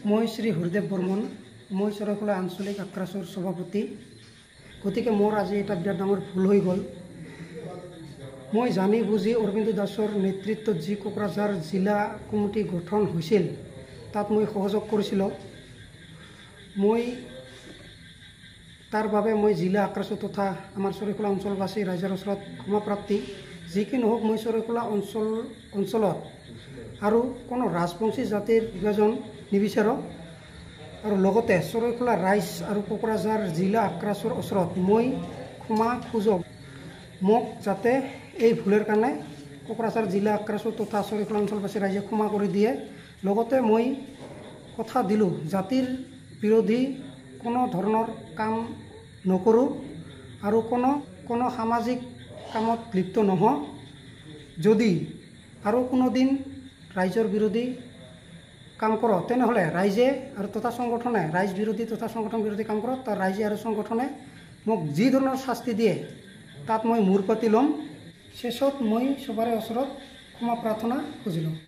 মই শ্ৰী হৰিদেৱ বৰ্মন, মই চৰাইখোলা আঞ্চলিক আক্ৰাছৰ সভাপতি। গতিকে মোৰ আজি এটা বিৰাট ডাঙৰ ভুল হৈ গ'ল। মই জানি বুজি অৰবিন্দ দাসৰ নেতৃত্বত যি কোকৰাঝাৰ জিলা কমিটি গঠন হৈছিল তাত মই সহযোগ কৰিছিলোঁ। মই তাৰ বাবে মই জিলা আক্ৰাছ তথা আমাৰ চৰাইখোলা অঞ্চলবাসী ৰাইজৰ ওচৰত ক্ষমাপ্ৰাপ্তি। যি কি নহওক, মই চৰাইখোলা অঞ্চলত আৰু কোনো ৰাজবংশী জাতিৰ বিভাজন নিবিচাৰোঁ। আৰু লগতে চৰাইখোলা ৰাইজ আৰু কোকৰাঝাৰ জিলা আক্ৰাছৰ ওচৰত মই ক্ষমা খোজোঁ। মোক যাতে এই ভুলৰ কাৰণে কোকৰাঝাৰ জিলা আক্ৰাছ তথা চৰাইখোলা অঞ্চলবাসী ৰাইজে ক্ষমা কৰি দিয়ে। লগতে মই কথা দিলোঁ, জাতিৰ বিৰোধী কোনো ধৰণৰ কাম নকৰোঁ আৰু কোনো সামাজিক কামত লিপ্ত নহওঁ। যদি আৰু কোনো দিন ৰাইজৰ বিৰোধী কাম কৰোঁ তেনেহ'লে ৰাইজে আৰু তথা সংগঠনে ৰাইজ বিৰোধী তথা সংগঠন বিৰোধী কাম কৰোঁ, তাৰ ৰাইজে আৰু সংগঠনে মোক যি ধৰণৰ শাস্তি দিয়ে তাত মই মূৰ পাতি ল'ম। শেষত মই চবৰে ওচৰত ক্ষমা প্ৰাৰ্থনা খুজিলোঁ।